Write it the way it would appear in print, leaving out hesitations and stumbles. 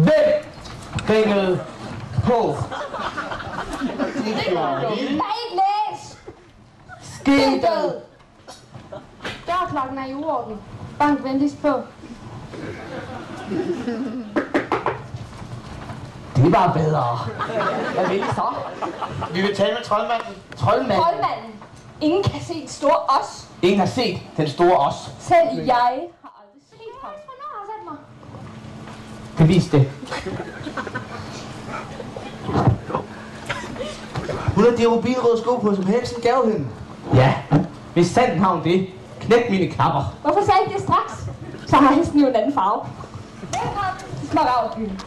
Hvem ringede på? Der er ikke læs! Skiltet! Dørklokken er i uorden. Bank venligst på. Det var bedre. Hvad vil I så? Vi vil tale med troldmanden. Troldmanden. Troldmanden. Ingen kan se et stort os. Ingen har set den store os. Selv jeg har aldrig set ham. Hvornår har jeg set mig? Bevis det. Hun har de rubinrøde sko på, som heksen gav hende. Ja, hvis sandt har hun det, knæk mine knapper. Hvorfor sagde jeg ikke det straks? Så har hesten jo en anden farve. Velkommen til Småravsbyen.